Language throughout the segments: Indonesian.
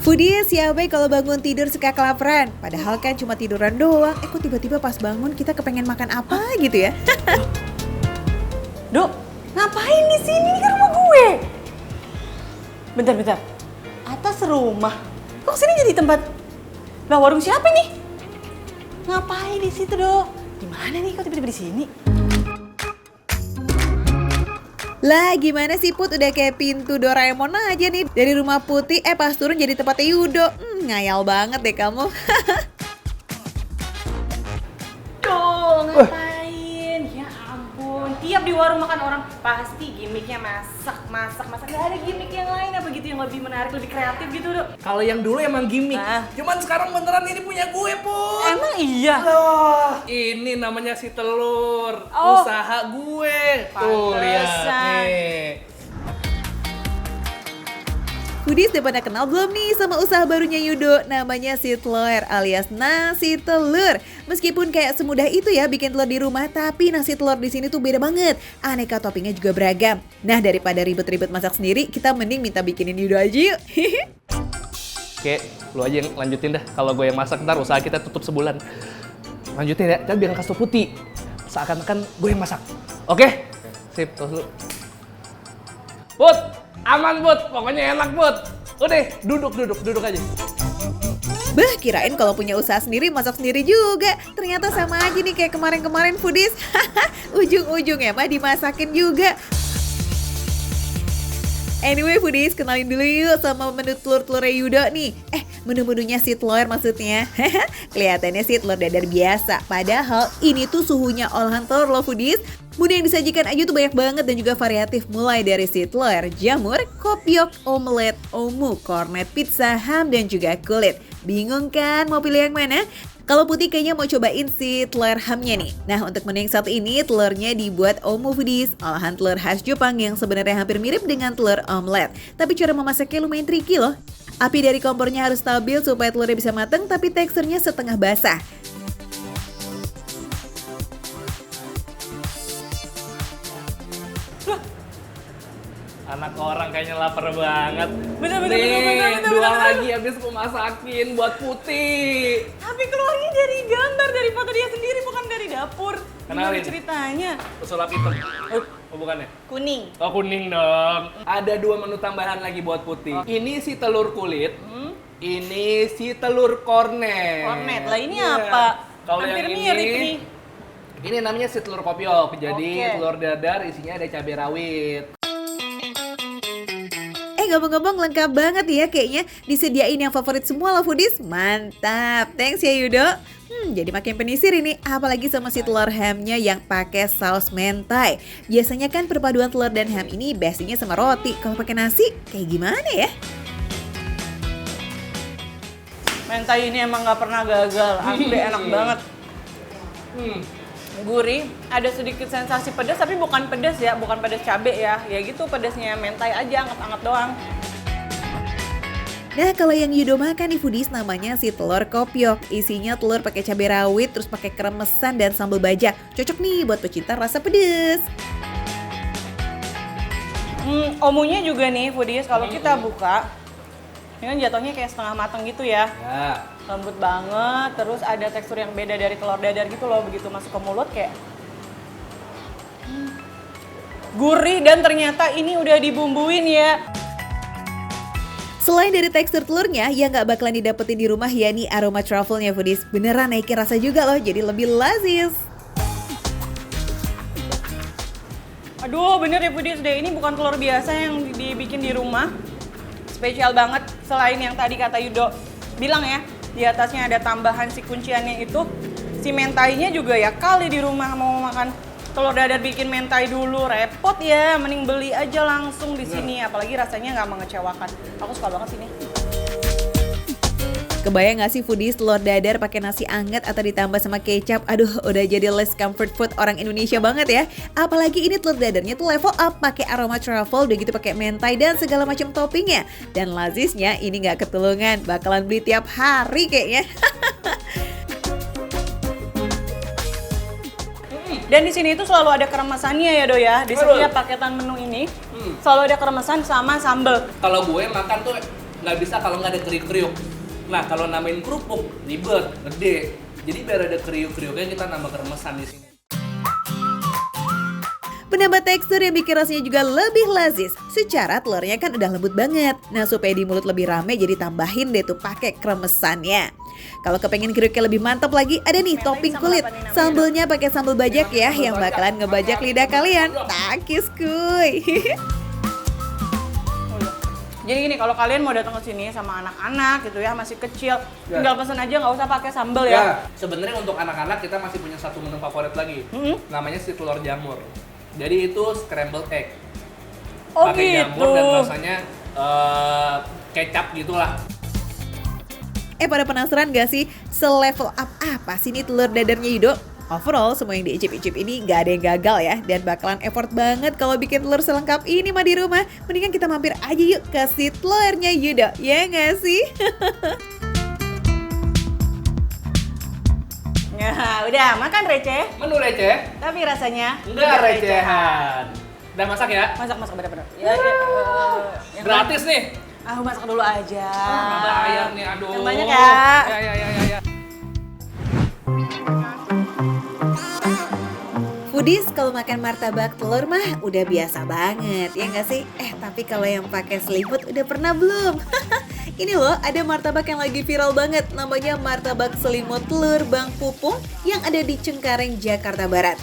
Foodies, siapa kalau bangun tidur suka kelaparan? Padahal kan cuma tiduran doang. Kok tiba-tiba pas bangun kita kepengen makan apa gitu ya? Dok, ngapain di sini? Ini kan rumah gue. Bentar. Atas rumah. Kok sini jadi tempat? Lah warung siapa nih? Ngapain di situ, Dok? Di mana nih? Kok tiba-tiba di sini? Lah gimana sih Put, udah kayak pintu Doraemon aja nih. Dari rumah putih pas turun jadi tempatnya Yudo. Ngayal banget deh kamu. Dong, ngapain? Ya ampun, tiap di warung makan orang pasti gimmicknya masak. Gak ada gimmick yang lain apa gitu yang lebih menarik, lebih kreatif gitu, Dok? Kalau yang dulu emang gimmick, cuman sekarang beneran ini punya gue, Put. Emang iya? Loh, ini namanya si telur, usaha gue. Tuh, lihat nih. Foodies udah pada kenal belum nih sama usaha barunya Yudo? Namanya si telur alias nasi telur. Meskipun kayak semudah itu ya bikin telur di rumah, tapi nasi telur di sini tuh beda banget. Aneka toppingnya juga beragam. Nah, daripada ribet-ribet masak sendiri, kita mending minta bikinin Yudo aja yuk. Oke, lu aja yang lanjutin dah. Kalau gue yang masak, ntar usaha kita tutup sebulan. Lanjutin ya, tapi biar kasih tau putih. Seakan-akan gue yang masak. Oke? Sip, terus dulu. Put! Aman, Put. Pokoknya enak, Put. Udah, duduk aja. Bah, kirain kalau punya usaha sendiri masak sendiri juga. Ternyata sama aja nih kayak kemarin-kemarin Foodies. Ujung-ujungnya mah dimasakin juga. Anyway Foodies, kenalin dulu yuk sama menu telur-telurnya Yudo nih. Menu-menunya si telur maksudnya. Kelihatannya sih telur dadar biasa. Padahal ini tuh suhunya olahan telur loh Foodies. Menu yang disajikan aja tuh banyak banget dan juga variatif. Mulai dari si telur, jamur, kopiok, omelet, omu, kornet, pizza, ham, dan juga kulit. Bingung kan mau pilih yang mana? Kalau putih kayaknya mau cobain si telur hamnya nih. Nah, untuk menu yang satu ini telurnya dibuat omu Foodies, olahan telur khas Jepang yang sebenarnya hampir mirip dengan telur omelet. Tapi cara memasaknya lumayan tricky loh. Api dari kompornya harus stabil supaya telurnya bisa matang tapi teksturnya setengah basah. Anak orang kayaknya lapar banget. Bener. Dua lagi habis gue masakin buat putih. Tapi keluarnya dari gambar, dari foto dia sendiri, bukan dari dapur. Kenalin. Gimana ceritanya? Pesulap hitam. Oh, bukannya? Kuning. Oh, kuning dong. Ada 2 menu tambahan lagi buat putih. Ini si telur kulit. Ini si telur kornet. Kornet. Lah ini Iya. apa? Kalau Hampir yang mirip nih. Ini namanya si telur kopiok. Jadi Oke. telur dadar isinya ada cabai rawit. Ngomong-ngomong lengkap banget ya kayaknya. Disediain yang favorit semua loh Foodies. Mantap. Thanks ya Yudo. Jadi makin penisir ini. Apalagi sama si telur hamnya yang pakai saus mentai. Biasanya kan perpaduan telur dan ham ini basinya sama roti. Kalau pakai nasi kayak gimana ya? Mentai ini emang gak pernah gagal. Asli enak banget. Gurih, ada sedikit sensasi pedas tapi bukan pedas ya, bukan pedas cabai ya. Ya gitu pedasnya mentai aja, anget-anget doang. Nah, kalau yang Yudo makan nih Foodies namanya si telur kopiok. Isinya telur pakai cabai rawit, terus pakai kremesan dan sambal bajak. Cocok nih buat pecinta rasa pedes. Omunya juga nih Foodies, kalau kita buka, ini kan jatuhnya kayak setengah matang gitu ya. Ya. Lembut banget, terus ada tekstur yang beda dari telur dadar gitu loh. Begitu masuk ke mulut kayak gurih dan ternyata ini udah dibumbuin ya. Selain dari tekstur telurnya, yang gak bakalan didapetin di rumah yakni aroma truffle-nya Foodies. Beneran naikin rasa juga loh, jadi lebih lazis. Aduh bener ya Foodies deh, ini bukan telur biasa yang dibikin di rumah. Spesial banget, selain yang tadi kata Yudo bilang ya, di atasnya ada tambahan si kunciannya itu, si mentainya juga ya kali di rumah mau makan telur dadar bikin mentai dulu repot ya, mending beli aja langsung di sini, apalagi rasanya nggak mengecewakan. Aku suka banget sini. Kebayang gak sih Foodies telur dadar pakai nasi anget atau ditambah sama kecap? Aduh, udah jadi list comfort food orang Indonesia banget ya. Apalagi ini telur dadarnya tuh level up, pakai aroma truffle, udah gitu pakai mentai dan segala macam toppingnya. Dan lazisnya ini gak ketulungan, bakalan beli tiap hari kayaknya. Dan di sini itu selalu ada kremesannya ya Do ya. Di setiap paketan menu ini selalu ada kremesan sama sambal. Kalau gue makan tuh nggak bisa kalau nggak ada kriuk-kriuk. Nah, kalau namain kerupuk ribet, gede. Jadi biar ada kriuk-kriuknya kita nambah kremesan di sini. Penambah tekstur yang bikin rasanya juga lebih lazis. Secara telurnya kan udah lembut banget. Nah, supaya di mulut lebih rame jadi tambahin deh tuh pakai kremesannya. Kalau kepengen kriuknya lebih mantap lagi, ada nih topping kulit. Sambelnya pakai sambal bajak ya yang bakalan ngebajak lidah kalian. Takis kuy. Jadi gini, kalau kalian mau datang ke sini sama anak-anak gitu ya, masih kecil, tinggal pesan aja, nggak usah pakai sambal ya. Sebenarnya untuk anak-anak kita masih punya satu menu favorit lagi. Namanya si telur jamur. Jadi itu scrambled egg. Oh Pakai gitu. jamur dan rasanya kecap gitulah. Pada penasaran gak sih selevel up apa sih nih telur dadarnya Yudo? Overall semua yang diicip-icip ini gak ada yang gagal ya. Dan bakalan effort banget kalau bikin telur selengkap ini mah di rumah. Mendingan kita mampir aja yuk ke si telurnya Yudo, ya gak sih? Nah, udah makan receh, Menu receh? tapi rasanya Enggak recehan. Udah masak ya? Masak bener-bener. Ya, yang Gratis nih. masak dulu aja. Nggak bayar nih, aduh. Yang banyak ya. Ya. Foodies kalau makan martabak telur mah udah biasa banget, ya nggak sih? Tapi kalau yang pakai selimut udah pernah belum? Ini loh, ada martabak yang lagi viral banget, namanya martabak selimut telur Bang Pupung yang ada di Cengkareng, Jakarta Barat.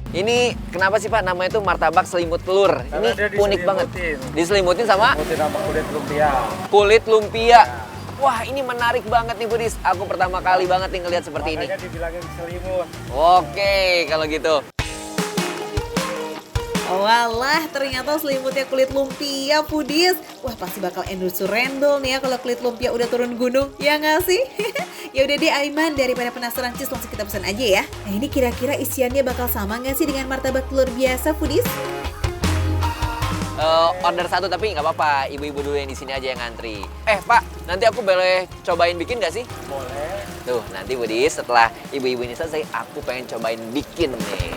Ini kenapa sih Pak namanya itu martabak selimut telur? Karena dia Ini unik banget. Diselimutin sama kulit lumpia. kulit lumpia. Wah, ini menarik banget nih Budis. Aku pertama kali banget nih ngelihat seperti ini. Makanya dibilangin selimut. Oke, kalau gitu. Walah, ternyata selimutnya kulit lumpia, Foodies. Wah, pasti bakal endul surendul nih ya kalau kulit lumpia udah turun gunung, ya nggak sih? Ya udah deh Aiman, daripada penasaran Cis langsung kita pesan aja ya. Nah, ini kira-kira isiannya bakal sama nggak sih dengan martabak telur biasa, Foodies? Order satu tapi nggak apa-apa. Ibu-ibu dulu yang di sini aja yang ngantri. Pak, nanti aku boleh cobain bikin nggak sih? Boleh. Tuh, nanti Budis setelah ibu-ibu ini selesai, aku pengen cobain bikin nih.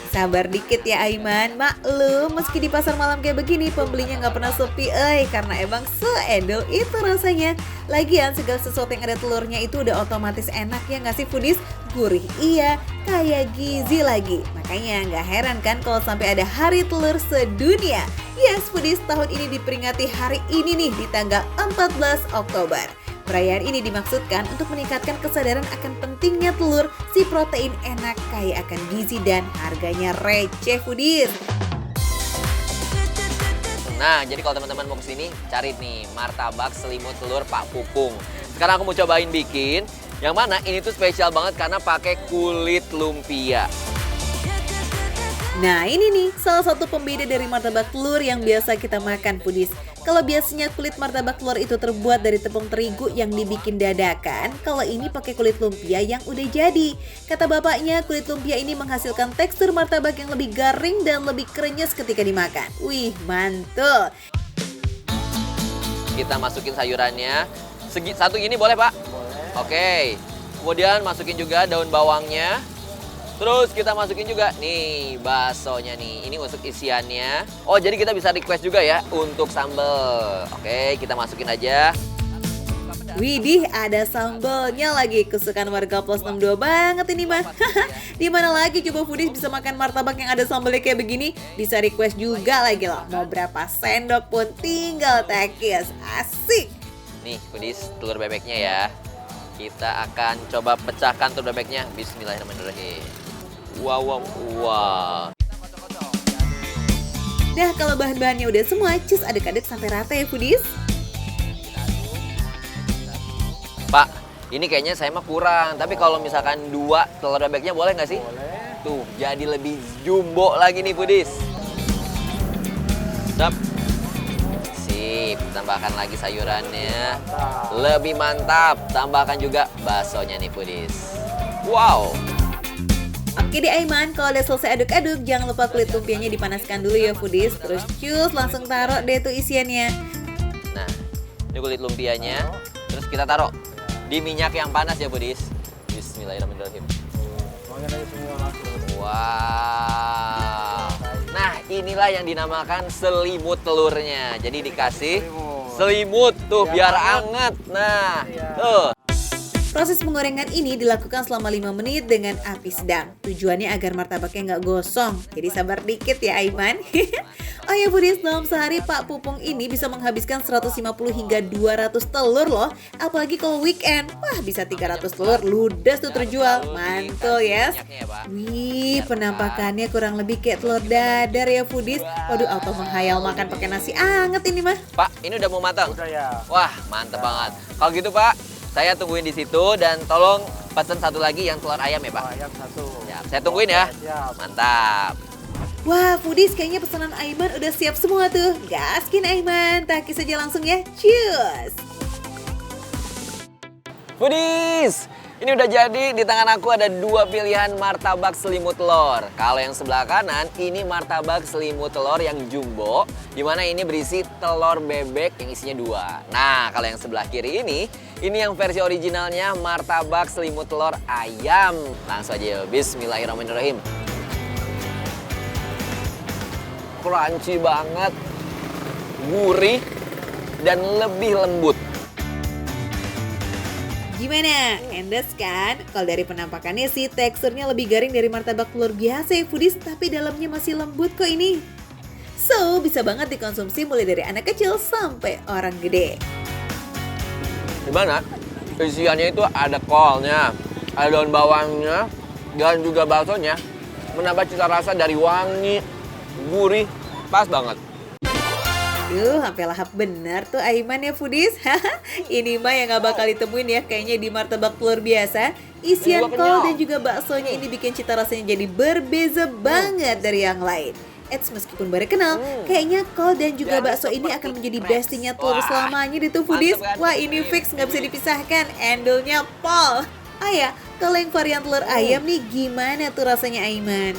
Sabar dikit ya Aiman, maklum meski di pasar malam kayak begini pembelinya nggak pernah sepi karena emang seendol itu rasanya. Lagian segala sesuatu yang ada telurnya itu udah otomatis enak ya nggak sih Foodies? Gurih iya, kaya gizi lagi. Makanya nggak heran kan kalau sampai ada hari telur sedunia. Yes Foodies, tahun ini diperingati hari ini nih di tanggal 14 Oktober. Perayaan ini dimaksudkan untuk meningkatkan kesadaran akan pentingnya telur, si protein enak, kaya akan gizi, dan harganya receh Foodies. Nah, jadi kalau teman-teman mau kesini, cari nih martabak selimut telur Pak Pupung. Sekarang aku mau cobain bikin, yang mana ini tuh spesial banget karena pakai kulit lumpia. Nah ini nih salah satu pembeda dari martabak telur yang biasa kita makan Foodies. Kalau biasanya kulit martabak telur itu terbuat dari tepung terigu yang dibikin dadakan, kalau ini pakai kulit lumpia yang udah jadi. Kata bapaknya kulit lumpia ini menghasilkan tekstur martabak yang lebih garing dan lebih krenyes ketika dimakan. Wih mantul. Kita masukin sayurannya. Satu gini boleh Pak? Boleh. Oke. Kemudian masukin juga daun bawangnya. Terus kita masukin juga nih baksonya nih. Ini untuk isiannya. Oh, jadi kita bisa request juga ya untuk sambal. Oke, kita masukin aja. Widih, ada sambalnya lagi. Kesukaan warga Plus 62 banget ini mah. Di mana lagi coba Foodies bisa makan martabak yang ada sambalnya kayak begini? Bisa request juga lagi loh. Mau berapa sendok pun tinggal tekis. Asik. Nih, Foodies, telur bebeknya ya. Kita akan coba pecahkan telur bebeknya. Bismillahirrahmanirrahim. Wow. Nah, kalau bahan-bahannya udah semua, cus aduk-aduk sampai rata ya Foodies. Pak, ini kayaknya saya mah kurang. Tapi kalau misalkan 2 telur bebeknya boleh nggak sih? Boleh. Tuh, jadi lebih jumbo lagi nih Foodies. Sip. Sip, tambahkan lagi sayurannya. Lebih mantap. Tambahkan juga baksonya nih Foodies. Wow. Oke deh Aiman, kalau udah selesai aduk-aduk, jangan lupa kulit lumpianya dipanaskan dulu ya Foodies. Terus cus, langsung taruh deh tuh isiannya. Nah, ini kulit lumpianya. Terus kita taruh di minyak yang panas ya Foodies. Bismillahirrahmanirrahim. Masukin aja semua langsung. Wow. Nah, inilah inilah yang dinamakan selimut telurnya. Jadi dikasih selimut tuh biar anget. Nah, tuh. Proses penggorengan ini dilakukan selama 5 menit dengan api sedang. Tujuannya agar martabaknya nggak gosong. Jadi sabar dikit ya Aiman. Oh ya foodies, dalam sehari Pak Pupung ini bisa menghabiskan 150 hingga 200 telur loh. Apalagi kalau weekend. Wah, bisa 300 telur ludes tuh terjual. Mantul ya. Wih, penampakannya kurang lebih kayak telur dadar ya foodies. Waduh, auto menghayal makan pakai nasi anget ini mah. Pak, ini udah mau matang? Udah ya. Wah, mantep banget. Kalau gitu Pak, saya tungguin di situ dan tolong pesan satu lagi yang telur ayam ya Pak. Ayam satu. Siap, saya tungguin ya. Siap. Mantap. Wah, foodies kayaknya pesanan Aiman udah siap semua tuh. Gaskin Aiman, taki saja langsung ya. Cheers! Foodies, ini udah jadi. Di tangan aku ada 2 pilihan martabak selimut telur. Kalau yang sebelah kanan, ini martabak selimut telur yang jumbo, dimana ini berisi telur bebek yang isinya 2. Nah, kalau yang sebelah kiri ini yang versi originalnya martabak selimut telur ayam. Langsung aja yuk, bismillahirrahmanirrahim. Crunchy banget, gurih, dan lebih lembut. Gimana? Endes kan? Kalau dari penampakannya sih teksturnya lebih garing dari martabak telur biasa ya foodies, tapi dalamnya masih lembut kok ini. So, bisa banget dikonsumsi mulai dari anak kecil sampai orang gede. Gimana? Isiannya itu ada kolnya, ada daun bawangnya, dan juga baksonya. Menambah cita rasa dari wangi, gurih, pas banget. Duh, sampai lahap bener tuh Aiman ya foodies. Ini mah yang gak bakal ditemuin ya kayaknya di martabak telur biasa. Isian Ini gua kol kenyal. dan juga baksonya ini bikin cita rasanya jadi berbeza banget dari yang lain. Eits, meskipun baru kenal, kayaknya kol dan juga Biar bakso ini seperti akan menjadi crepes. bestinya telur Wah, selamanya di tuh foodies. mantep kan? Wah, ini fix nggak bisa dipisahkan. Endulnya pol. Ah ya, kalau yang varian telur ayam nih gimana tuh rasanya Aiman?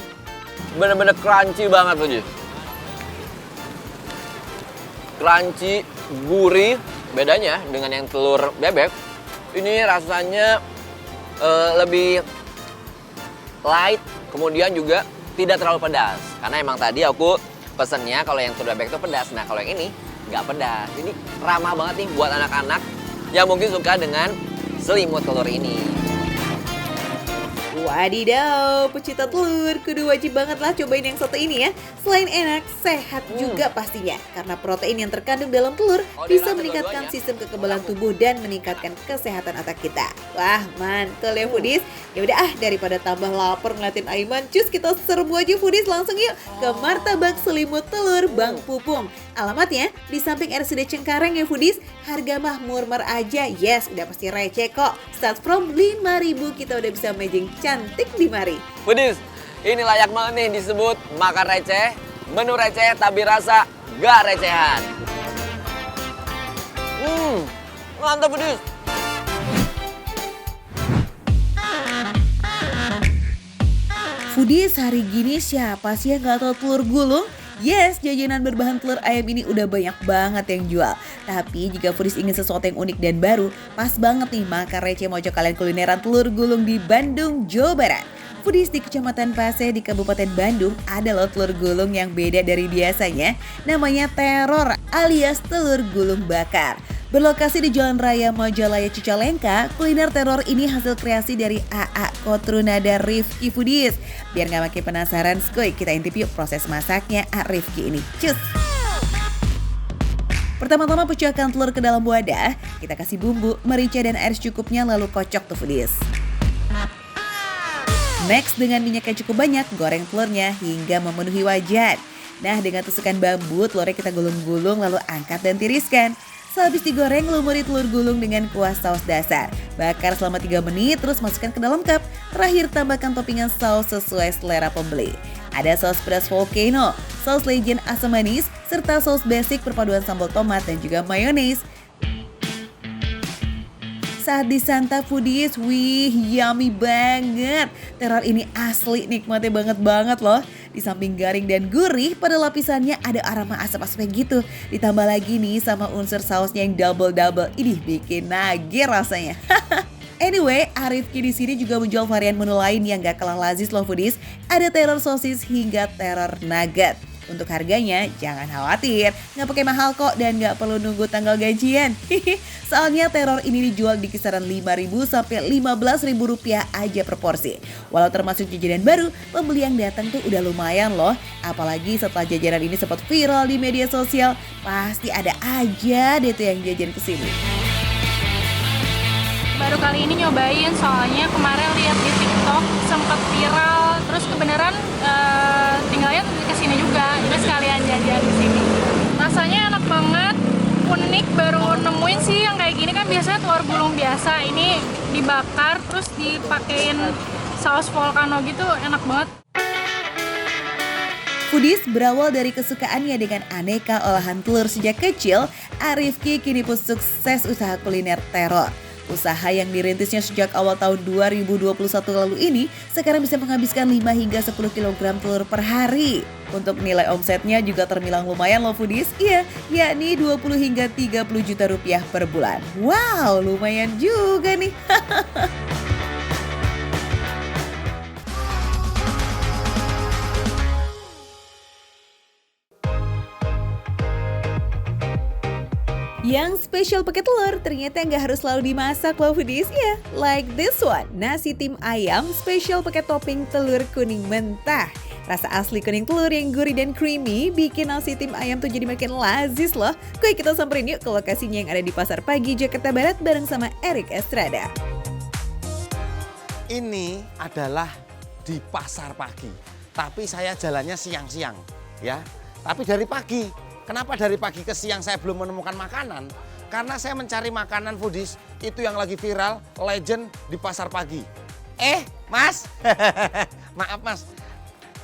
Bener-bener crunchy banget tuh, crunchy, gurih. Bedanya dengan yang telur bebek, ini rasanya lebih light, kemudian juga tidak terlalu pedas. Karena emang tadi aku pesennya kalau yang telur bebek itu pedas. Nah kalau yang ini nggak pedas. Jadi ramah banget nih buat anak-anak yang mungkin suka dengan selimut telur ini. Wadidaw, pecinta telur, kudu wajib banget lah cobain yang satu ini ya. Selain enak, sehat juga pastinya. Karena protein yang terkandung dalam telur bisa meningkatkan sistem kekebalan tubuh dan meningkatkan kesehatan otak kita. Wah, mantul ya foodies. Ya udah daripada tambah lapar ngeliatin Aiman, cus kita serbu aja foodies langsung yuk ke martabak selimut telur Bang Pupung. Alamatnya di samping RSUD Cengkareng ya foodies. Harga mah murmer aja. Yes, udah pasti receh kok. Start from 5.000 kita udah bisa mejeng cantik di mari. Foodies, ini layak banget nih disebut makan receh, menu receh tapi rasa gak recehan. Mantap Foodies. Foodies, hari gini siapa sih yang gak tahu telur gulung? Yes, jajanan berbahan telur ayam ini udah banyak banget yang jual. Tapi jika foodies ingin sesuatu yang unik dan baru, pas banget nih makan receh mojok kalian kulineran telur gulung di Bandung, Jawa Barat. Foodies, di Kecamatan Paseh di Kabupaten Bandung ada loh telur gulung yang beda dari biasanya. Namanya teror alias telur gulung bakar. Berlokasi di Jalan Raya Majalaya Cicalengka, kuliner teror ini hasil kreasi dari AA Kotrunada Rifki Foodies. Biar gak makin penasaran, skoy, kita intip yuk proses masaknya Rifki ini. Cus! Pertama-tama pecahkan telur ke dalam wadah, kita kasih bumbu, merica dan air secukupnya lalu kocok tuh Foodies. Next, dengan minyak yang cukup banyak, goreng telurnya hingga memenuhi wajan. Nah, dengan tusukan bambu, telurnya kita gulung-gulung lalu angkat dan tiriskan. Sehabis digoreng, lumuri telur gulung dengan kuah saus dasar. Bakar selama 3 menit, terus masukkan ke dalam cup. Terakhir, tambahkan toppingan saus sesuai selera pembeli. Ada saus pedas volcano, saus legend asam manis, serta saus basic perpaduan sambal tomat dan juga mayones. Saat disantap Foodies, wih yummy banget. Teror ini asli nikmatnya banget loh. Di samping garing dan gurih, pada lapisannya ada aroma asap-asapnya gitu. Ditambah lagi nih sama unsur sausnya yang double-double. Ini bikin nagih rasanya. Anyway, Rifki di sini juga menjual varian menu lain yang gak kalah lazis loh Foodies. Ada teror sosis hingga teror nugget. Untuk harganya, jangan khawatir, nggak pakai mahal kok dan nggak perlu nunggu tanggal gajian. Soalnya teror ini dijual di kisaran 5.000 sampai 15.000 rupiah aja per porsi. Walau termasuk jajanan baru, pembeli yang datang tuh udah lumayan loh. Apalagi setelah jajanan ini sempat viral di media sosial, pasti ada aja deh tuh yang jajan kesini. Baru kali ini nyobain, soalnya kemarin lihat di TikTok sempat viral, terus kebenaran tinggalnya kesini juga, jadi sekalian jajan di sini. Rasanya enak banget, unik, baru nemuin sih yang kayak gini. Kan biasanya telur gulung biasa, ini dibakar terus dipakein saus volcano gitu, enak banget. Foodies berawal dari kesukaannya dengan aneka olahan telur sejak kecil, Arifki kini pun sukses usaha kuliner teror. Usaha yang dirintisnya sejak awal tahun 2021 lalu ini sekarang bisa menghabiskan 5 hingga 10 kg telur per hari. Untuk nilai omsetnya juga terbilang lumayan loh Foodies, iya, yakni 20 hingga 30 juta rupiah per bulan. Wow, lumayan juga nih. Yang spesial pakai telur ternyata nggak harus selalu dimasak loh Foodies ya. Like this one, nasi tim ayam spesial pakai topping telur kuning mentah. Rasa asli kuning telur yang gurih dan creamy bikin nasi tim ayam tuh jadi makin lazis loh. Kuy kita samperin yuk ke lokasinya yang ada di Pasar Pagi, Jakarta Barat bareng sama Erik Estrada. Ini adalah di Pasar Pagi, tapi saya jalannya siang-siang ya. Tapi dari pagi. Kenapa dari pagi ke siang saya belum menemukan makanan? Karena saya mencari makanan Foodies itu yang lagi viral, legend di Pasar Pagi. Mas, maaf Mas,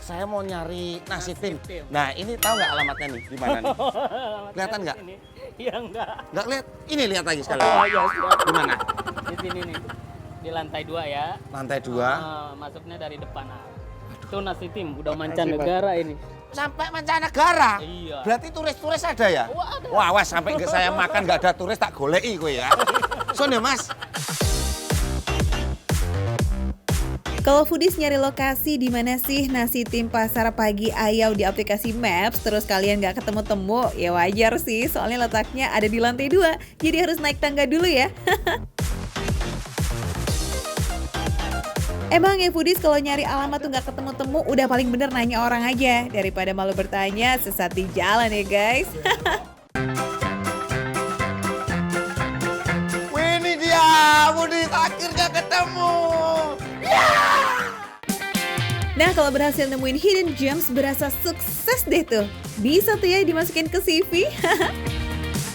saya mau nyari nasi tim. Nah ini tahu nggak alamatnya nih di mana nih? Kelihatan nggak? Iya enggak. Nggak lihat? Ini lihat lagi sekali. Oh iya, siap. Di mana? Di sini nih. Di lantai 2 ya. Lantai 2. Masuknya dari depan. Itu nasi tim, udah mancanegara ini. Sampai mancanegara. Iya. Berarti turis-turis ada ya? Wah, wes sampai nggak saya makan nggak ada turis tak goleki kowe ya. Soalnya Mas. Kalau Foodies nyari lokasi di mana sih nasi tim Pasar Pagi Ayau di aplikasi Maps, terus kalian nggak ketemu-temu, ya wajar sih, soalnya letaknya ada di lantai 2, jadi harus naik tangga dulu ya. Emang ya Foodies kalau nyari alamat tuh nggak ketemu-temu, udah paling bener nanya orang aja. Daripada malu bertanya, sesat di jalan ya guys. Wih, ini dia, Foodies akhirnya ketemu. Nah kalau berhasil nemuin hidden gems berasa sukses deh tuh. Bisa tuh ya dimasukin ke CV.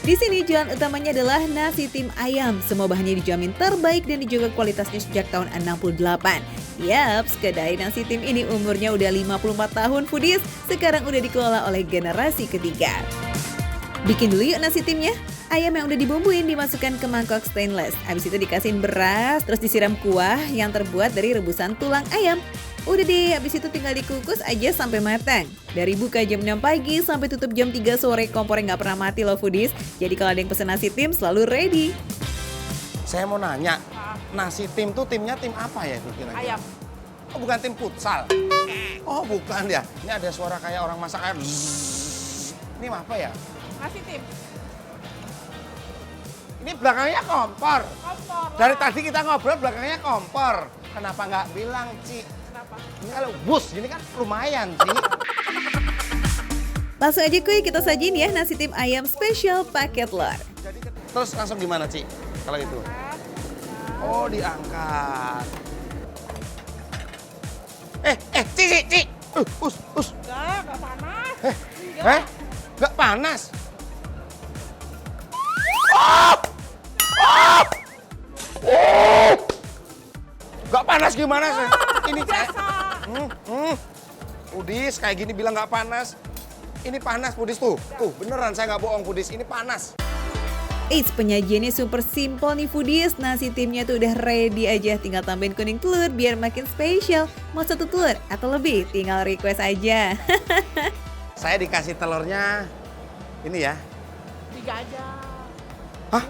Di sini jalan utamanya adalah nasi tim ayam. Semua bahannya dijamin terbaik dan dijaga kualitasnya sejak tahun 68. Yaps, kedai nasi tim ini umurnya udah 54 tahun Foodies. Sekarang udah dikelola oleh generasi ketiga. Bikin dulu yuk nasi timnya. Ayam yang udah dibumbuin dimasukkan ke mangkok stainless. Habis itu dikasihin beras, terus disiram kuah yang terbuat dari rebusan tulang ayam. Udah deh, habis itu tinggal dikukus aja sampai matang. Dari buka jam 6 pagi sampai tutup jam 3 sore, kompornya nggak pernah mati loh Foodies. Jadi kalau ada yang pesen nasi tim selalu ready. Saya mau nanya, nasi tim tuh timnya tim apa ya itu kira-kira? Ayam. Oh bukan tim futsal? Oh bukan ya, ini ada suara kayak orang masak air. Ini apa ya? Nasi tim. Ini belakangnya kompor. Kompor. Dari tadi kita ngobrol belakangnya kompor. Kenapa nggak bilang, Ci? Kenapa? Ini kalau bus, ini kan lumayan, Ci. Langsung aja kuy kita sajin ya nasi tim ayam spesial pakai telur. Terus langsung gimana, Ci? Kalau itu? Oh, diangkat. Ci. Us. Enggak panas. Nggak panas. Nggak panas gimana sih? Ini Foodies kayak gini bilang nggak panas. Ini panas Foodies tuh. Tuh beneran saya nggak bohong Foodies, ini panas. Penyajiannya super simple nih Foodies. Nasi timnya tuh udah ready aja. Tinggal tambahin kuning telur biar makin spesial. Mau 1 telur atau lebih? Tinggal request aja. Saya dikasih telurnya ini ya. 3 aja. Hah?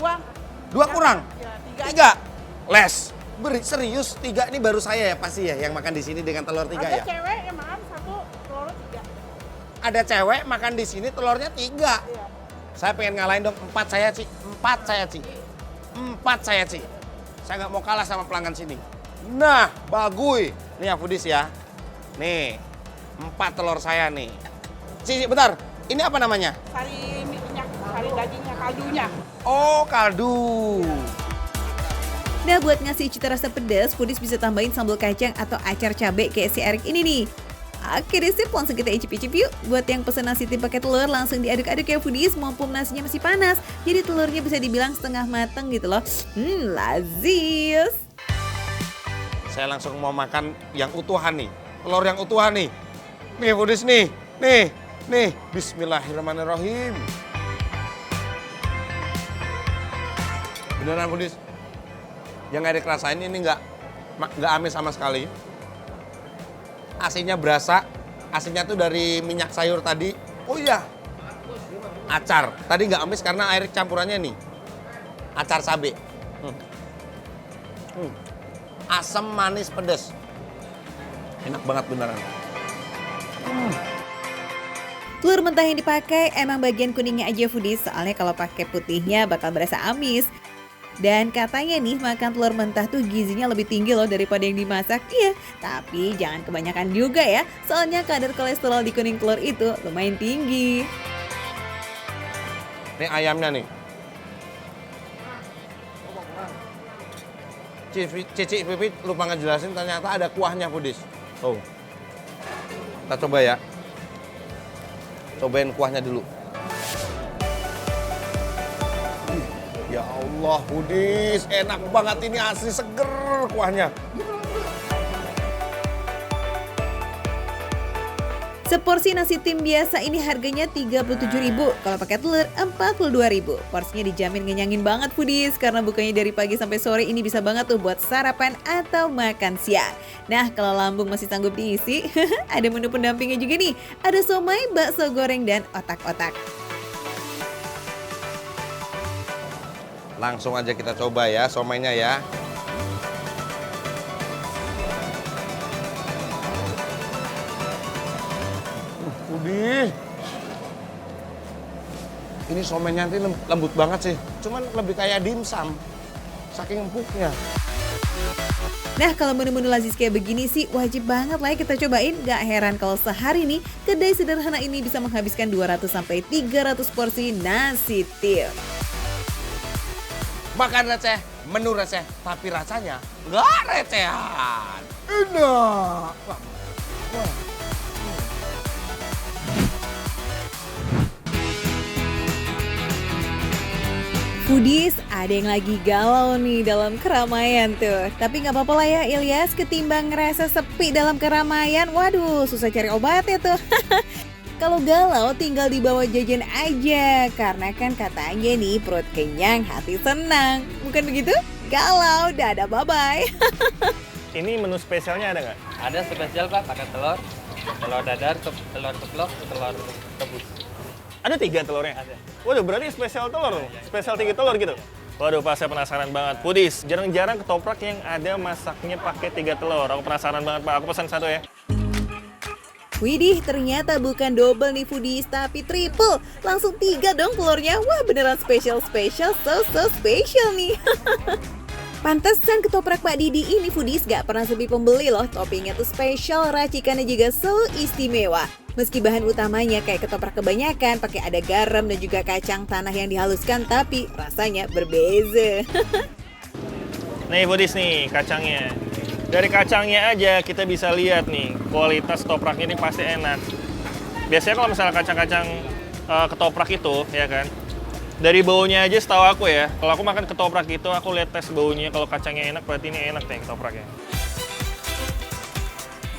2. 2 kurang? Ya, 3. Les. Serius 3 ini baru saya ya pasti ya yang makan di sini dengan telur 3 ya. Ada cewek yang makan 1 telur 3. ada cewek makan di sini telurnya 3. Saya pengen ngalahin dong, 4 saya, Ci. 4 saya, Ci. 4 saya, Ci. Saya nggak mau kalah sama pelanggan sini. Nah, bagus. Nih ya, foodies ya. Nih, 4 telur saya nih. Ci, bentar. Ini apa namanya? Sari minyak, sari dagingnya, kaldunya. Oh, kaldu. Nah, buat ngasih cita rasa pedas, foodies bisa tambahin sambal kacang atau acar cabai kayak si Erik ini nih. Oke deh sip, langsung kita icip-icip yuk. Buat yang pesen nasi tim pakai telur, langsung diaduk-aduk ya foodies, mumpung nasinya masih panas. Jadi telurnya bisa dibilang setengah mateng gitu loh. Lazis. Saya langsung mau makan yang utuhan nih. Telur yang utuhan nih. Nih foodies nih. Nih. Bismillahirrahmanirrahim. Beneran foodies. Yang Erik rasain ini nggak amis sama sekali. Asinnya berasa, asinnya tuh dari minyak sayur tadi. Oh iya, acar. Tadi nggak amis karena Erik campurannya nih, acar cabe. Asam, manis, pedas. Enak banget beneran. Telur mentah yang dipakai emang bagian kuningnya aja foodies, soalnya kalau pakai putihnya bakal berasa amis. Dan katanya nih makan telur mentah tuh gizinya lebih tinggi loh daripada yang dimasak. Iya, tapi jangan kebanyakan juga ya. Soalnya kadar kolesterol di kuning telur itu lumayan tinggi. Ini ayamnya nih. Cici Pipi lupa ngejelasin ternyata ada kuahnya foodies. Oh. Kita coba ya. Cobain kuahnya dulu. Ya Allah, foodies, enak banget ini, asli seger kuahnya. Seporsi nasi tim biasa ini harganya Rp37.000, kalau pakai telur Rp42.000. Porsinya dijamin ngenyangin banget foodies, karena bukanya dari pagi sampai sore ini bisa banget tuh buat sarapan atau makan siang. Nah, kalau lambung masih sanggup diisi, ada menu pendampingnya juga nih. Ada somai, bakso goreng, dan otak-otak. Langsung aja kita coba ya somainya ya. Foodies. Ini somainya nanti lembut banget sih. Cuman lebih kayak dimsum. Saking empuknya. Nah, kalau menu-menu lazis kayak begini sih wajib banget lah ya kita cobain. Gak heran kalau sehari nih kedai sederhana ini bisa menghabiskan 200-300 porsi nasi tim. Makan receh, menu receh, tapi rasanya nggak recehan. Enak. Foodies, ada yang lagi galau nih dalam keramaian tuh. Tapi nggak apa-apa lah ya Ilyas, ketimbang ngerasa sepi dalam keramaian, waduh susah cari obatnya tuh. Kalau galau tinggal dibawa jajan aja, karena kan katanya nih perut kenyang, hati senang. Bukan begitu? Galau, dadah bye-bye. Ini menu spesialnya ada nggak? Ada spesial Pak, pakai telur dadar, telur ceplok, telur rebus. Ada 3 telurnya? Ada. Waduh, berarti spesial telur, spesial 3 telur gitu? Waduh, Pak, saya penasaran banget. Foodies, jarang-jarang ketoprak yang ada masaknya pakai 3 telur. Aku penasaran banget, Pak. Aku pesan 1 ya. Widih, ternyata bukan double nih foodies, tapi triple. Langsung 3 dong telurnya. Wah, beneran spesial, so special nih. Pantesan ketoprak Pak Didi ini foodies gak pernah sepi pembeli loh. Toppingnya tuh spesial, racikannya juga so istimewa. Meski bahan utamanya kayak ketoprak kebanyakan, pakai ada garam dan juga kacang tanah yang dihaluskan, tapi rasanya berbeza. Nih, foodies nih, kacangnya. Dari kacangnya aja kita bisa lihat nih, kualitas ketopraknya ini pasti enak. Biasanya kalau misalnya kacang-kacang ketoprak itu, ya kan, dari baunya aja setahu aku ya, kalau aku makan ketoprak itu, aku lihat tes baunya, kalau kacangnya enak, berarti ini enak deh ketopraknya.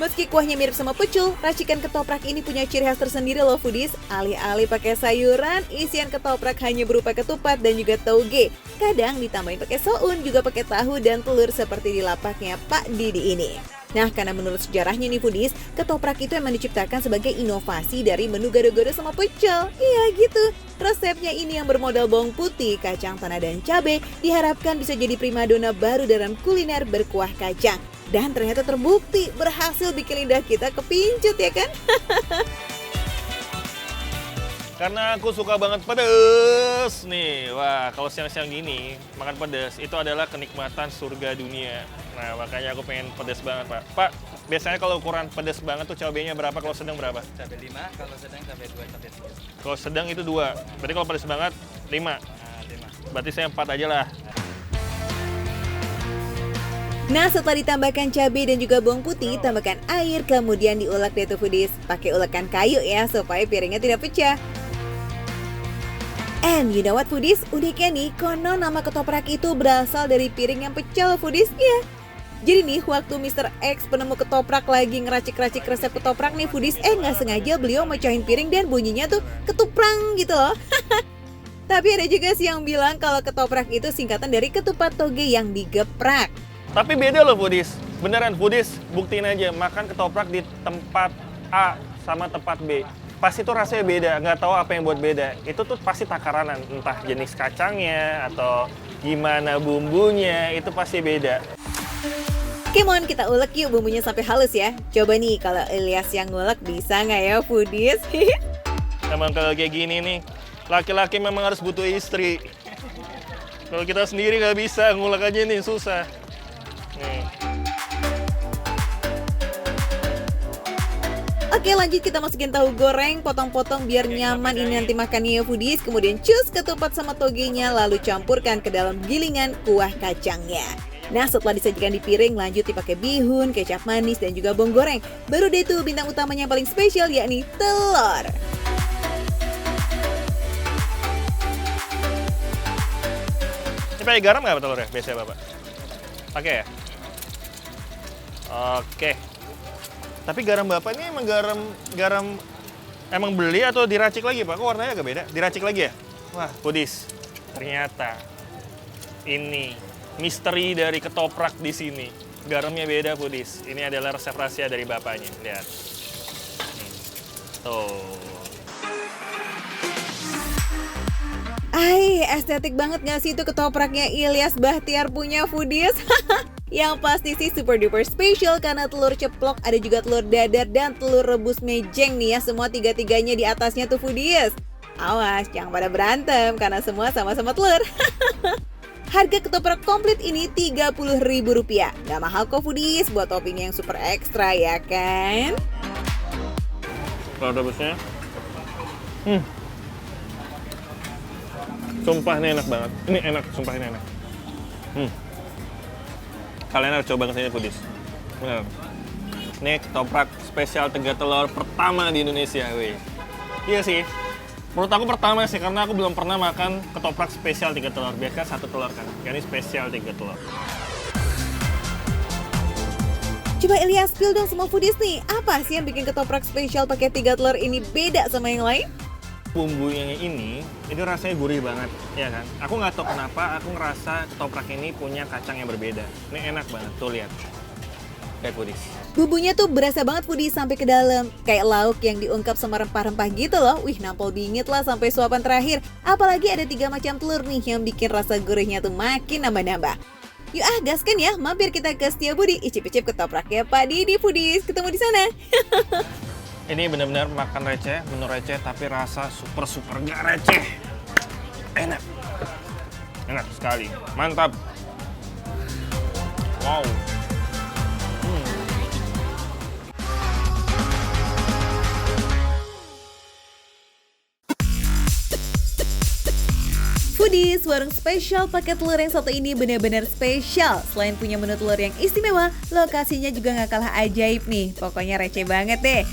Meski kuahnya mirip sama pucul, racikan ketoprak ini punya ciri khas tersendiri loh foodies. Alih-alih pakai sayuran, isian ketoprak hanya berupa ketupat dan juga toge. Kadang ditambahin pakai soun, juga pakai tahu dan telur seperti di lapaknya Pak Didi ini. Nah, karena menurut sejarahnya nih foodies, ketoprak itu emang diciptakan sebagai inovasi dari menu gado-gado sama pecel. Iya gitu. Resepnya ini yang bermodal bawang putih, kacang tanah dan cabai diharapkan bisa jadi primadona baru dalam kuliner berkuah kacang. Dan ternyata terbukti berhasil bikin lidah kita kepincut ya kan? Karena aku suka banget pedes nih. Wah, kalau siang-siang gini makan pedes itu adalah kenikmatan surga dunia. Nah, makanya aku pengen pedes banget, Pak. Pak, biasanya kalau ukuran pedes banget tuh cabenya berapa? Kalau sedang berapa? Cabai 5, kalau sedang cabai 2, cabai 3. Kalau sedang itu 2. Berarti kalau pedes banget 5. Nah, 5. Berarti saya 4 aja lah. Nah, setelah ditambahkan cabai dan juga bawang putih, tambahkan air, kemudian diulek deh tuh foodies. Pakai ulekan kayu ya, supaya piringnya tidak pecah. And you know what foodies? Uniknya nih, konon nama ketoprak itu berasal dari piring yang pecah loh foodies. Iya. Jadi nih, waktu Mr. X penemu ketoprak lagi ngeracik-racik resep ketoprak nih foodies, nggak sengaja beliau mecahin piring dan bunyinya tuh ketuprang gitu loh. Tapi ada juga sih yang bilang kalau ketoprak itu singkatan dari ketupat toge yang digeprak. Tapi beda loh foodies. Beneran foodies, buktiin aja makan ketoprak di tempat A sama tempat B. Pasti tuh rasanya beda, nggak tahu apa yang buat beda. Itu tuh pasti takaranan, entah jenis kacangnya atau gimana bumbunya, itu pasti beda. Come on, kita ulek yuk bumbunya sampai halus ya. Coba nih kalau Ilyas yang ngulek bisa nggak ya foodies? Emang kalau kayak gini nih, laki-laki memang harus butuh istri. Kalau kita sendiri nggak bisa, ngulek aja nih susah. Nih. Oke, lanjut kita masukin tahu goreng, potong-potong biar nyaman ini nanti makannya ya foodies. Kemudian cus ketupat sama togenya, lalu campurkan ke dalam gilingan kuah kacangnya. Nah, setelah disajikan di piring, lanjut dipakai bihun, kecap manis, dan juga bawang goreng. Baru deh tuh bintang utamanya yang paling spesial, yakni telur. Ini pakai garam nggak telurnya biasanya Bapak? Pakai ya? Oke. Tapi garam Bapak ini emang garam emang beli atau diracik lagi Pak? Kok warnanya agak beda? Diracik lagi ya? Wah, foodies. Ternyata ini misteri dari ketoprak di sini. Garamnya beda foodies. Ini adalah resep rahasia dari bapaknya. Lihat. Tuh. Ay, estetik banget gak sih itu ketopraknya Ilyas Bahtiar punya foodies? Yang pasti sih super duper special karena telur ceplok, ada juga telur dadar dan telur rebus mejeng nih ya. Semua tiga-tiganya di atasnya tuh foodies. Awas, jangan pada berantem karena semua sama-sama telur. Harga ketoprak komplit ini Rp30.000. Gak mahal kok foodies, buat topping yang super ekstra ya kan? Telur rebusnya. Sumpah ini enak banget. Ini enak, sumpah ini enak. Kalian harus coba kesini foodies. Bener. Ini ketoprak spesial 3 telur pertama di Indonesia, weh. Iya sih. Menurut aku pertama sih, karena aku belum pernah makan ketoprak spesial 3 telur. Biasanya 1 telur kan. Ini spesial 3 telur. Coba Ilyas spill dong semua foodies nih. Apa sih yang bikin ketoprak spesial pakai 3 telur ini beda sama yang lain? Bumbunya ini rasanya gurih banget, ya kan? Aku nggak tahu kenapa, aku ngerasa ketoprak ini punya kacang yang berbeda. Ini enak banget, tuh lihat. Kayak foodies. Bumbunya tuh berasa banget foodies sampai ke dalam. Kayak lauk yang diungkap sama rempah-rempah gitu loh. Wih, nampol bingit lah sampai suapan terakhir. Apalagi ada 3 macam telur nih yang bikin rasa gurihnya tuh makin nambah-nambah. Yuk gaskan ya, mampir kita ke Setiabudi, icip-icip ketopraknya Pak Didi foodies. Ketemu di sana. Ini benar-benar makan receh, menu receh, tapi rasa super gak receh. Enak. Enak sekali. Mantap. Wow. Foodies, warung spesial paket telur yang satu ini benar-benar spesial. Selain punya menu telur yang istimewa, lokasinya juga gak kalah ajaib nih. Pokoknya receh banget deh.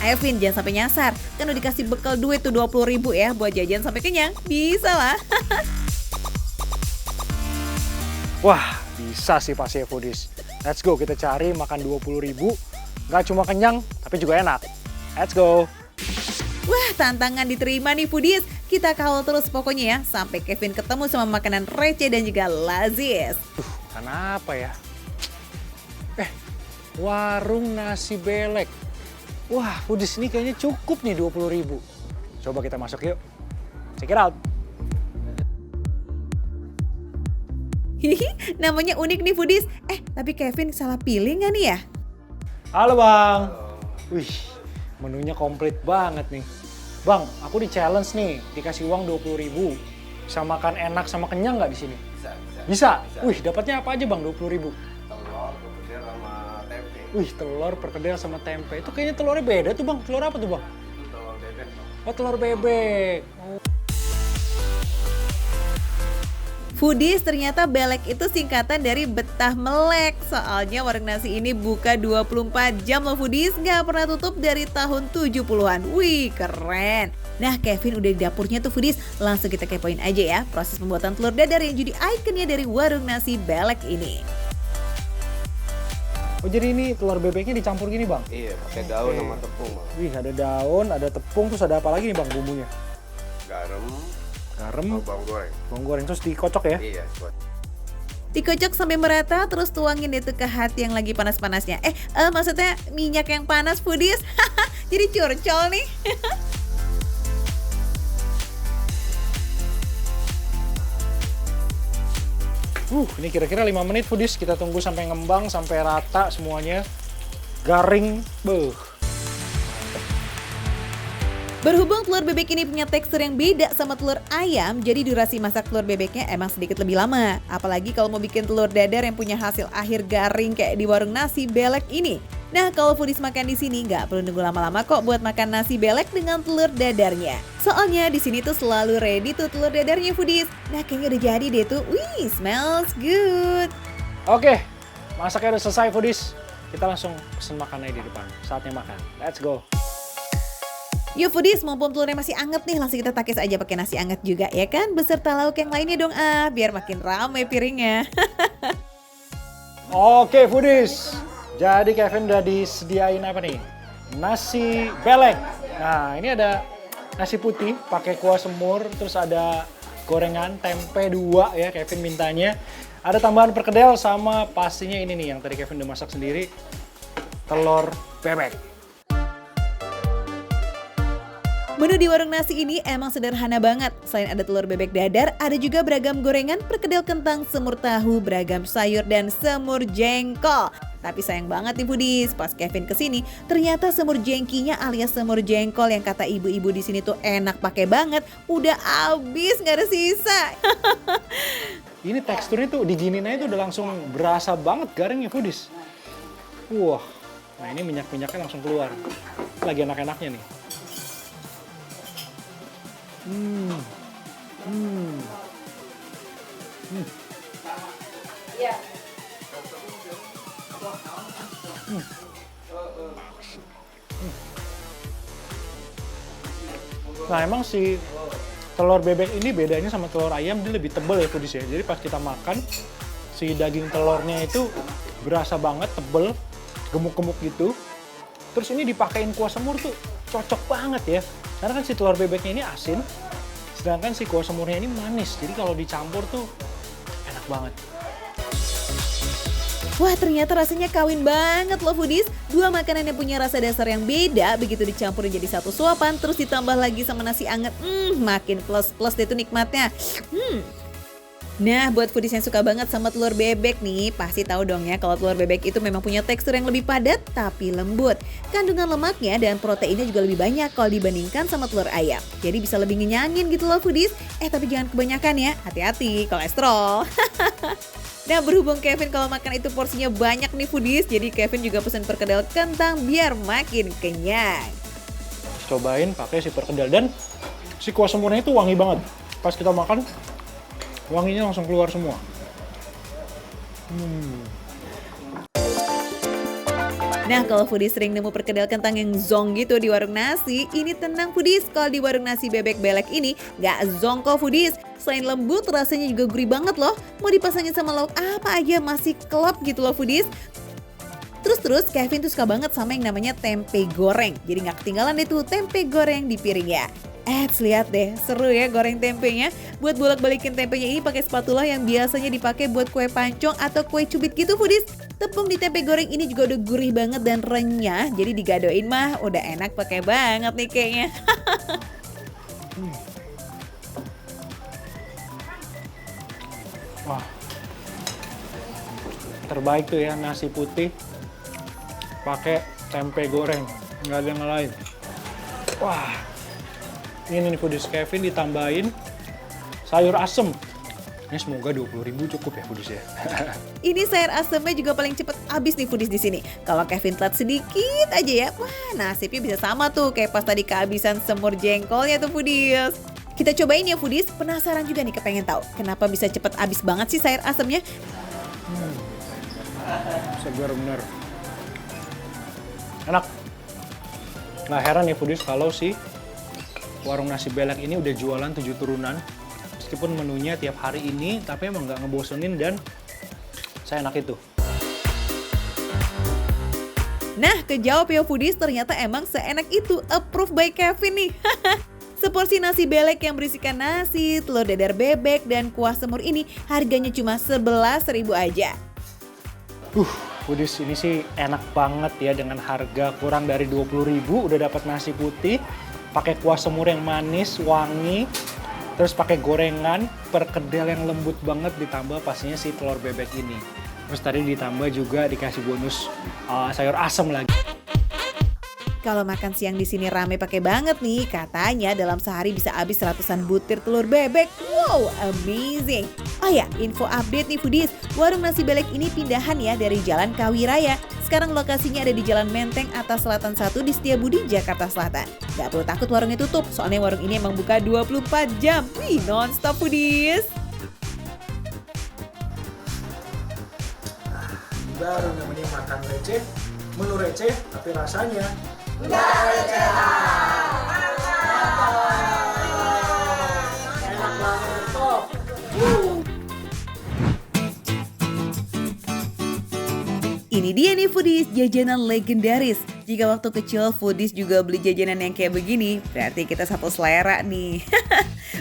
Ayo Vin, jangan sampai nyasar. Kan udah dikasih bekal duit tuh 20.000 ya buat jajan sampai kenyang. Bisa lah. Wah, bisa sih pasti ya foodies. Let's go, kita cari makan 20.000. Gak cuma kenyang, tapi juga enak. Let's go. Wah, tantangan diterima nih foodies. Kita kawal terus pokoknya ya, sampai Kevin ketemu sama makanan receh dan juga lazis. Kenapa ya? Warung nasi belek. Wah, foodies ini kayaknya cukup nih 20.000. Coba kita masuk yuk. Check it out. Hihi, namanya unik nih foodies. Tapi Kevin salah pilih nggak nih ya? Halo Bang. Wih, menunya komplit banget nih. Bang, aku di challenge nih, dikasih uang 20.000. Bisa makan enak sama kenyang nggak di sini? Bisa. Wih, dapatnya apa aja Bang 20.000? Telur, perkedel sama tempe. Wih, telur, perkedel sama tempe. Itu kayaknya telurnya beda tuh Bang. Telur apa tuh Bang? Itu telur bebek. Oh, telur bebek. Foodies, ternyata belek itu singkatan dari betah melek. Soalnya warung nasi ini buka 24 jam loh Foodies, nggak pernah tutup dari tahun 70-an. Wih, keren. Nah, Kevin udah di dapurnya tuh Foodies, langsung kita kepoin aja ya proses pembuatan telur dadar yang jadi ikonnya dari warung nasi belek ini. Oh, jadi ini telur bebeknya dicampur gini Bang? Iya, pakai daun sama tepung, Bang. Wih, ada daun, ada tepung, terus ada apa lagi nih Bang bumbunya? Garam, Garam, bawang goreng. bawang goreng, terus dikocok ya? Iya, buat. Dikocok sampai merata, terus tuangin deh tuh ke hati yang lagi panas-panasnya. Maksudnya minyak yang panas Foodies. Jadi curcol nih. Ini kira-kira 5 menit Foodies, kita tunggu sampai ngembang, sampai rata semuanya. Garing, Berhubung telur bebek ini punya tekstur yang beda sama telur ayam, jadi durasi masak telur bebeknya emang sedikit lebih lama. Apalagi kalau mau bikin telur dadar yang punya hasil akhir garing kayak di warung nasi belek ini. Nah, kalau Foodies makan di sini nggak perlu nunggu lama-lama kok buat makan nasi belek dengan telur dadarnya. Soalnya di sini tuh selalu ready tuh telur dadarnya Foodies. Nah, kayaknya udah jadi deh tuh. Wih, smells good. Oke, masaknya udah selesai Foodies. Kita langsung pesen makan aja di depan. Saatnya makan. Let's go. Yuk Foodies, mumpung telurnya masih anget nih, langsung kita takis aja pakai nasi anget juga ya kan? Beserta lauk yang lainnya dong biar makin rame piringnya. Oke Foodies, jadi Kevin udah disediain apa nih? Nasi belek. Nah, ini ada nasi putih pakai kuah semur, terus ada gorengan tempe 2 ya Kevin mintanya. Ada tambahan perkedel sama pastinya ini nih yang tadi Kevin udah masak sendiri, telur bebek. Menu di warung nasi ini emang sederhana banget. Selain ada telur bebek dadar, ada juga beragam gorengan, perkedel kentang, semur tahu, beragam sayur, dan semur jengkol. Tapi sayang banget nih Foodies, pas Kevin kesini, ternyata semur jengkinya alias semur jengkol yang kata ibu-ibu di sini tuh enak pakai banget, udah habis nggak ada sisa. Ini teksturnya tuh diginin aja tuh udah langsung berasa banget garingnya Foodies. Wah, nah ini minyak-minyaknya langsung keluar. Lagi enak-enaknya nih. Nah emang si telur bebek ini bedanya sama telur ayam, dia lebih tebal ya Foodies ya. Jadi pas kita makan, si daging telurnya itu berasa banget, tebel, gemuk-gemuk gitu. Terus ini dipakein kuah semur tuh cocok banget ya. Karena kan si telur bebeknya ini asin, sedangkan si kuah semurnya ini manis. Jadi kalau dicampur tuh enak banget. Wah, ternyata rasanya kawin banget loh Foodies. Dua makanan yang punya rasa dasar yang beda, begitu dicampur jadi satu suapan, terus ditambah lagi sama nasi anget, makin plus-plus deh tuh nikmatnya. Nah, buat Foodies yang suka banget sama telur bebek nih, pasti tahu dong ya kalau telur bebek itu memang punya tekstur yang lebih padat tapi lembut. Kandungan lemaknya dan proteinnya juga lebih banyak kalau dibandingkan sama telur ayam. Jadi bisa lebih ngenyangin gitu loh Foodies. Tapi jangan kebanyakan ya, hati-hati kolesterol. Nah, berhubung Kevin kalau makan itu porsinya banyak nih Foodies, jadi Kevin juga pesan perkedel kentang biar makin kenyang. Cobain pakai si perkedel dan si kuah semurnya itu wangi banget. Pas kita makan, wanginya langsung keluar semua. Nah, kalau Foodies sering nemu perkedel kentang yang zong gitu di warung nasi, ini tenang Foodies, kalau di warung nasi bebek belek ini nggak zong kok Foodies. Selain lembut, rasanya juga gurih banget loh. Mau dipasangin sama lauk apa aja masih klop gitu loh Foodies. Terus Kevin tuh suka banget sama yang namanya tempe goreng. Jadi nggak ketinggalan deh tuh tempe goreng di piringnya. Lihat deh, seru ya goreng tempenya. Buat bolak-balikin tempenya ini pakai spatula yang biasanya dipakai buat kue pancong atau kue cubit gitu Foodies. Tepung di tempe goreng ini juga udah gurih banget dan renyah. Jadi digadoin mah udah enak pakai banget nih kayaknya. Wah, terbaik tuh ya nasi putih pakai tempe goreng, nggak ada yang lain. Wah, ini nih foodies, Kevin ditambahin sayur asem. Ini semoga 20.000 cukup ya foodies ya. Ini sayur asemnya juga paling cepet habis nih foodies di sini. Kalau Kevin telat sedikit aja ya, wah nasibnya bisa sama tuh kayak pas tadi kehabisan semur jengkolnya tuh foodies. Kita cobain ya foodies, penasaran juga nih kepengen tahu kenapa bisa cepet habis banget sih sayur asemnya. Segar bener. Enak. Nggak heran ya foodies kalau si warung nasi belek ini udah jualan 7 turunan. Meskipun menunya tiap hari ini, tapi emang nggak ngebosenin dan seenak itu. Nah, kejawab ya foodies, ternyata emang seenak itu. Approved by Kevin nih. Seporsi nasi belek yang berisikan nasi, telur dadar bebek, dan kuah semur ini harganya cuma 11.000 aja. Foodies ini sih enak banget ya, dengan harga kurang dari 20.000 udah dapat nasi putih, pakai kuah semur yang manis, wangi, terus pakai gorengan, perkedel yang lembut banget, ditambah pastinya si telur bebek ini. Terus tadi ditambah juga dikasih bonus sayur asem lagi. Kalau makan siang di sini rame pakai banget nih, katanya dalam sehari bisa habis ratusan butir telur bebek. Wow, amazing. Oh ya, info update nih foodies, warung nasi belek ini pindahan ya dari Jalan Kawi Raya. Sekarang lokasinya ada di Jalan Menteng Atas Selatan 1 di Setiabudi, Jakarta Selatan. Gak perlu takut warungnya tutup, soalnya warung ini emang buka 24 jam. Wih, non-stop foodies. Baru namanya makan receh, menu receh, tapi rasanya enak banget kok. Ini dia nih foodies, jajanan legendaris. Jika waktu kecil foodies juga beli jajanan yang kayak begini, berarti kita satu selera nih.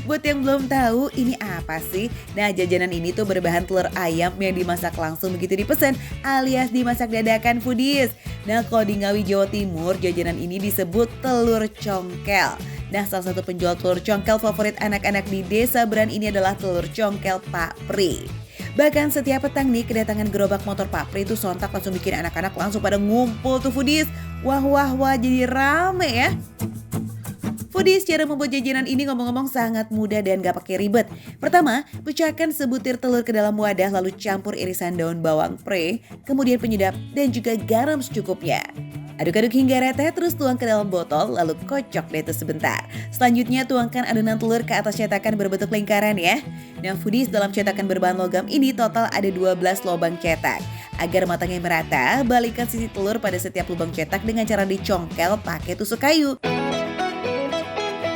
Buat yang belum tahu, ini apa sih? Nah, jajanan ini tuh berbahan telur ayam yang dimasak langsung begitu dipesan, alias dimasak dadakan foodies. Nah, kalau di Ngawi, Jawa Timur, jajanan ini disebut telur congkel. Nah, salah satu penjual telur congkel favorit anak-anak di Desa Beran ini adalah telur congkel Pak Pri. Bahkan setiap petang nih kedatangan gerobak motor Pak Pri itu sontak langsung bikin anak-anak langsung pada ngumpul tuh foodies. Wah, jadi rame ya. Foodies, cara membuat jajanan ini ngomong-ngomong sangat mudah dan gak pakai ribet. Pertama, pecahkan sebutir telur ke dalam wadah lalu campur irisan daun bawang pre, kemudian penyedap dan juga garam secukupnya. Aduk-aduk hingga rata, terus tuang ke dalam botol, lalu kocok deh itu sebentar. Selanjutnya tuangkan adonan telur ke atas cetakan berbentuk lingkaran ya. Nah foodies, dalam cetakan berbahan logam ini total ada 12 lubang cetak. Agar matangnya merata, balikkan sisi telur pada setiap lubang cetak dengan cara dicongkel pakai tusuk kayu.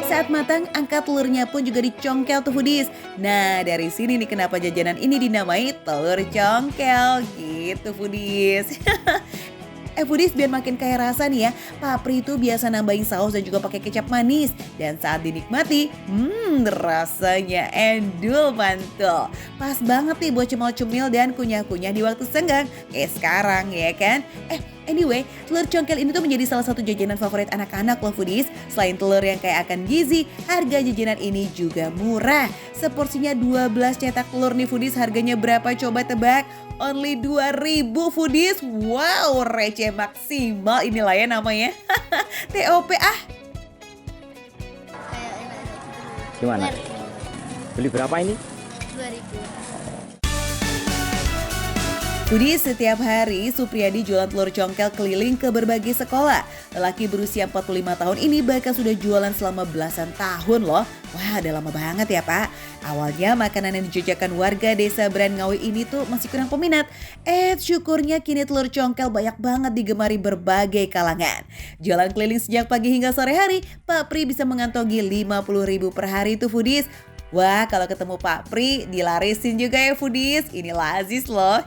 Saat matang, angkat telurnya pun juga dicongkel tuh foodies. Nah dari sini nih kenapa jajanan ini dinamai telur congkel gitu foodies. Foodies, biar makin kaya rasa nih ya, Pak Pri itu biasa nambahin saus dan juga pakai kecap manis. Dan saat dinikmati, rasanya endul mantul. Pas banget nih buat cemil-cemil dan kunyah-kunyah di waktu senggang. Kayak sekarang ya kan? Anyway, telur congkel ini tuh menjadi salah satu jajanan favorit anak-anak loh foodies. Selain telur yang kaya akan gizi, harga jajanan ini juga murah. Seporsinya 12 cetak telur nih foodies, harganya berapa coba tebak? Only 2.000 foodies. Wow, receh maksimal inilah ya namanya. TOP ah. Gimana? Beli berapa ini? 2.000. Foodies, setiap hari Supriyadi jualan telur congkel keliling ke berbagai sekolah. Lelaki berusia 45 tahun ini bahkan sudah jualan selama belasan tahun loh. Wah, udah lama banget ya Pak. Awalnya makanan yang dijajakan warga Desa Beran Ngawi ini tuh masih kurang peminat. Syukurnya kini telur congkel banyak banget digemari berbagai kalangan. Jualan keliling sejak pagi hingga sore hari, Pak Pri bisa mengantongi 50.000 per hari tuh foodies. Wah, kalau ketemu Pak Pri, dilarisin juga ya foodies. Ini lazis loh.